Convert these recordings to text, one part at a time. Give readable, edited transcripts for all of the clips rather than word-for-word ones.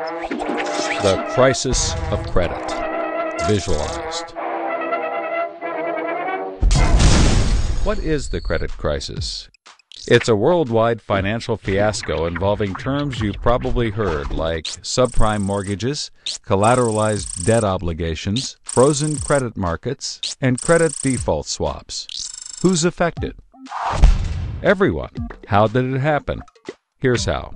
The crisis of credit, visualized. What is the credit crisis? It's a worldwide financial fiasco involving terms you've probably heard like subprime mortgages, collateralized debt obligations, frozen credit markets, and credit default swaps. Who's affected? Everyone. How did it happen? Here's how.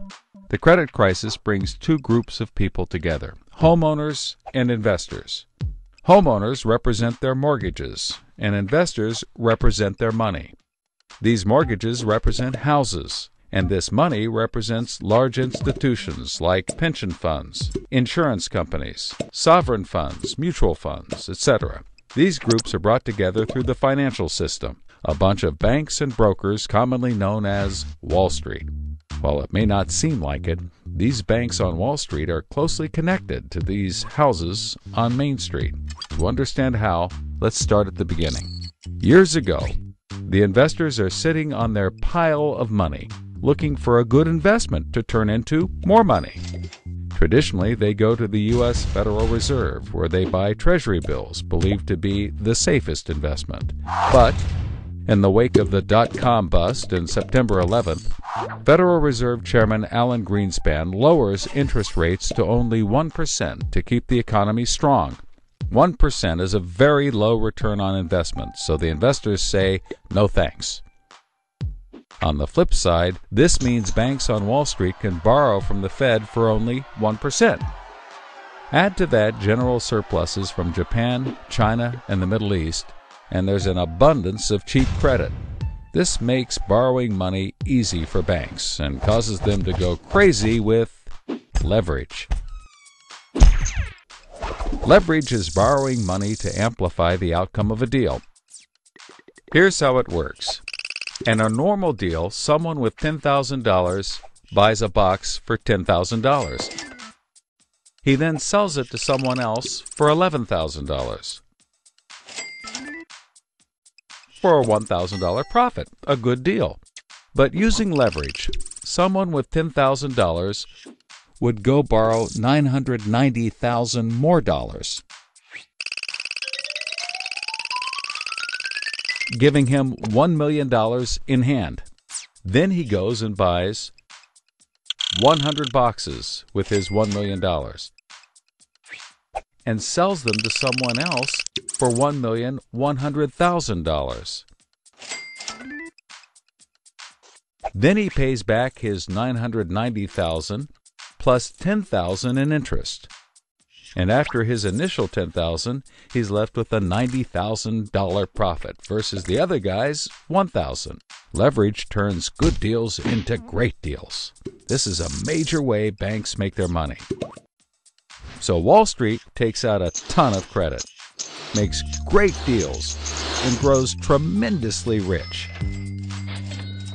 The credit crisis brings two groups of people together, homeowners and investors. Homeowners represent their mortgages, and investors represent their money. These mortgages represent houses, and this money represents large institutions like pension funds, insurance companies, sovereign funds, mutual funds, etc. These groups are brought together through the financial system, a bunch of banks and brokers commonly known as Wall Street. While it may not seem like it, these banks on Wall Street are closely connected to these houses on Main Street. To understand how, let's start at the beginning. Years ago, the investors are sitting on their pile of money, looking for a good investment to turn into more money. Traditionally, they go to the U.S. Federal Reserve, where they buy Treasury bills, believed to be the safest investment. But in the wake of the dot-com bust in September 11th, Federal Reserve Chairman Alan Greenspan lowers interest rates to only 1% to keep the economy strong. 1% is a very low return on investment, so the investors say, no thanks. On the flip side, this means banks on Wall Street can borrow from the Fed for only 1%. Add to that general surpluses from Japan, China, and the Middle East, and there's an abundance of cheap credit. This makes borrowing money easy for banks and causes them to go crazy with leverage. Leverage is borrowing money to amplify the outcome of a deal. Here's how it works. In a normal deal, someone with $10,000 buys a box for $10,000. He then sells it to someone else for $11,000. For a $1,000 profit, a good deal. But using leverage, someone with $10,000 would go borrow $990,000 more dollars, giving him $1 million in hand. Then he goes and buys 100 boxes with his $1 million and sells them to someone else for $1,100,000. Then he pays back his $990,000 plus $10,000 in interest. And after his initial $10,000, he's left with a $90,000 profit versus the other guy's $1,000. Leverage turns good deals into great deals. This is a major way banks make their money. So Wall Street takes out a ton of credit, makes great deals, and grows tremendously rich,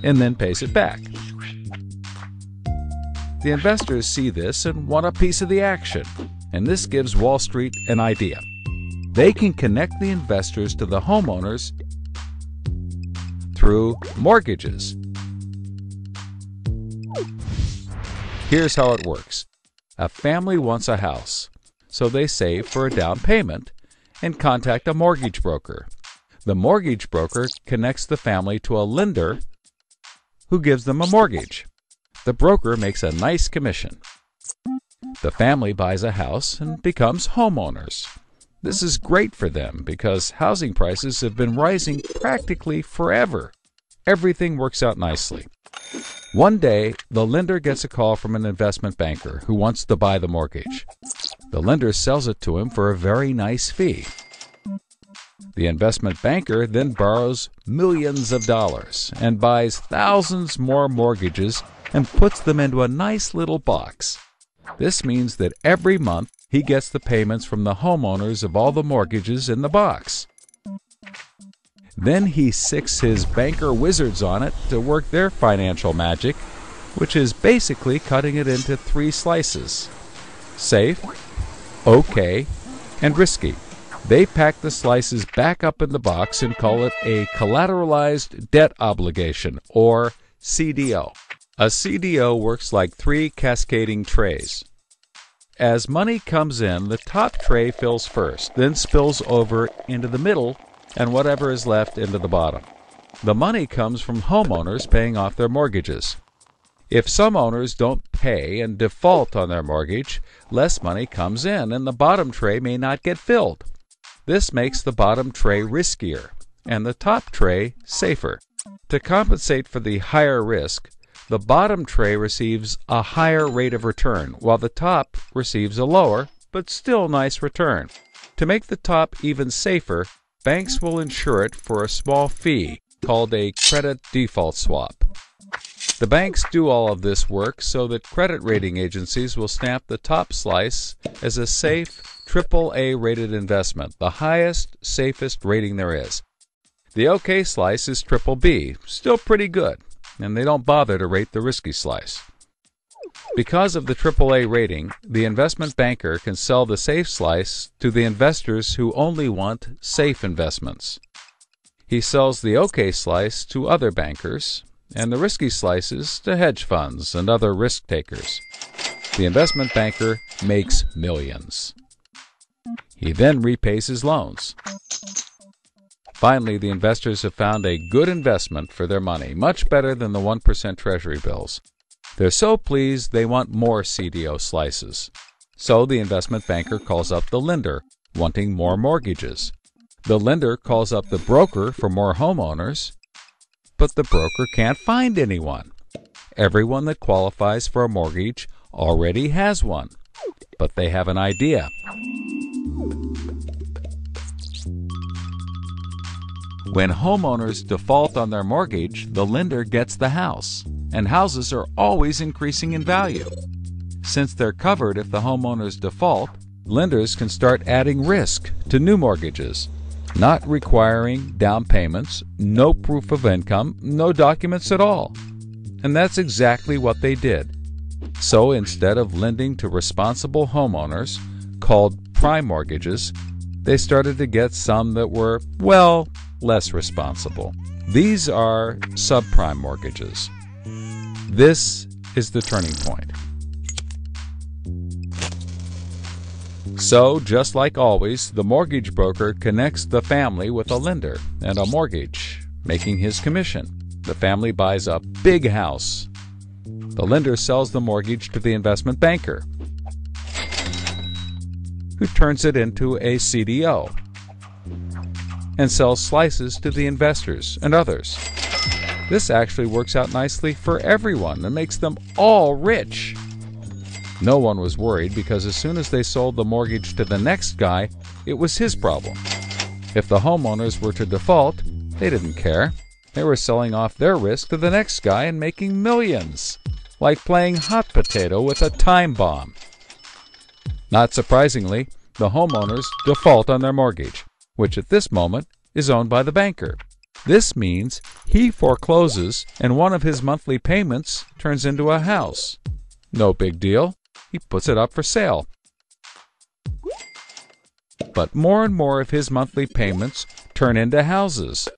and then pays it back. The investors see this and want a piece of the action, and this gives Wall Street an idea. They can connect the investors to the homeowners through mortgages. Here's how it works. A family wants a house, so they save for a down payment and contact a mortgage broker. The mortgage broker connects the family to a lender who gives them a mortgage. The broker makes a nice commission. The family buys a house and becomes homeowners. This is great for them because housing prices have been rising practically forever. Everything works out nicely. One day, the lender gets a call from an investment banker who wants to buy the mortgage. The lender sells it to him for a very nice fee. The investment banker then borrows millions of dollars and buys thousands more mortgages and puts them into a nice little box. This means that every month he gets the payments from the homeowners of all the mortgages in the box. Then he sicks his banker wizards on it to work their financial magic, which is basically cutting it into 3 slices: safe, okay, and risky. They pack the slices back up in the box and call it a collateralized debt obligation, or CDO. A CDO works like 3 cascading trays. As money comes in, the top tray fills first, then spills over into the middle, and whatever is left into the bottom. The money comes from homeowners paying off their mortgages. If some owners don't pay and default on their mortgage, less money comes in and the bottom tray may not get filled. This makes the bottom tray riskier and the top tray safer. To compensate for the higher risk, the bottom tray receives a higher rate of return, while the top receives a lower, but still nice return. To make the top even safer, banks will insure it for a small fee called a credit default swap. The banks do all of this work so that credit rating agencies will stamp the top slice as a safe, AAA rated investment, the highest, safest rating there is. The OK slice is BBB, still pretty good, and they don't bother to rate the risky slice. Because of the AAA rating, the investment banker can sell the safe slice to the investors who only want safe investments. He sells the OK slice to other bankers, and the risky slices to hedge funds and other risk takers. The investment banker makes millions. He then repays his loans. Finally, the investors have found a good investment for their money, much better than the 1% Treasury bills. They're so pleased they want more CDO slices. So the investment banker calls up the lender, wanting more mortgages. The lender calls up the broker for more homeowners, but the broker can't find anyone. Everyone that qualifies for a mortgage already has one, but they have an idea. When homeowners default on their mortgage, the lender gets the house, and houses are always increasing in value. Since they're covered if the homeowners default, lenders can start adding risk to new mortgages, not requiring down payments, no proof of income, no documents at all. And that's exactly what they did. So instead of lending to responsible homeowners, called prime mortgages, they started to get some that were, well, less responsible. These are subprime mortgages. This is the turning point. So, just like always, the mortgage broker connects the family with a lender and a mortgage, making his commission. The family buys a big house. The lender sells the mortgage to the investment banker, who turns it into a CDO and sells slices to the investors and others. This actually works out nicely for everyone and makes them all rich. No one was worried because as soon as they sold the mortgage to the next guy, it was his problem. If the homeowners were to default, they didn't care. They were selling off their risk to the next guy and making millions, like playing hot potato with a time bomb. Not surprisingly, the homeowners default on their mortgage, which at this moment is owned by the banker. This means he forecloses and one of his monthly payments turns into a house. No big deal. He puts it up for sale. But more and more of his monthly payments turn into houses.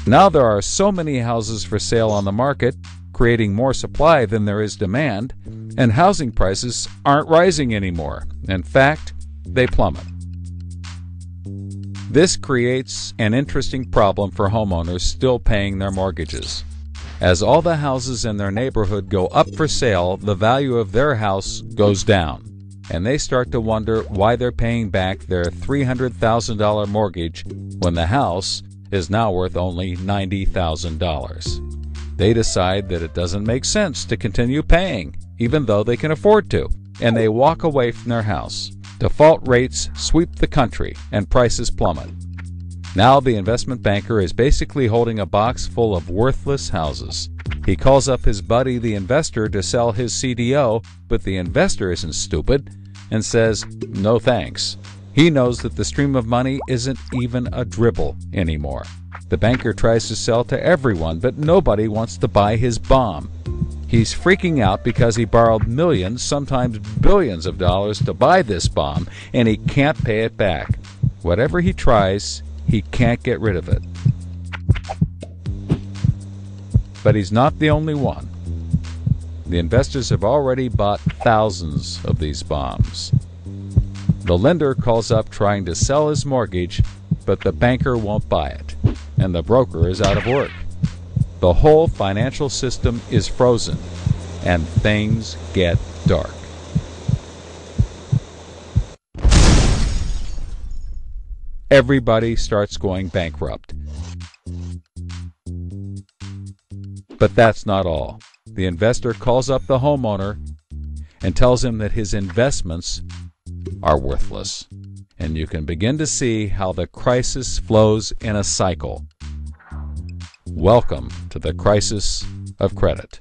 Now there are so many houses for sale on the market, creating more supply than there is demand, and housing prices aren't rising anymore. In fact, they plummet. This creates an interesting problem for homeowners still paying their mortgages. As all the houses in their neighborhood go up for sale, the value of their house goes down, and they start to wonder why they're paying back their $300,000 mortgage when the house is now worth only $90,000. They decide that it doesn't make sense to continue paying, even though they can afford to, and they walk away from their house. Default rates sweep the country, and prices plummet. Now the investment banker is basically holding a box full of worthless houses. He calls up his buddy the investor to sell his CDO, but the investor isn't stupid and says, no thanks. He knows that the stream of money isn't even a dribble anymore. The banker tries to sell to everyone, but nobody wants to buy his bomb. He's freaking out because he borrowed millions, sometimes billions of dollars to buy this bomb, and he can't pay it back. Whatever he tries, he can't get rid of it. But he's not the only one. The investors have already bought thousands of these bombs. The lender calls up trying to sell his mortgage, but the banker won't buy it, and the broker is out of work. The whole financial system is frozen, and things get dark. Everybody starts going bankrupt. But that's not all. The investor calls up the homeowner and tells him that his investments are worthless. And you can begin to see how the crisis flows in a cycle. Welcome to the crisis of credit.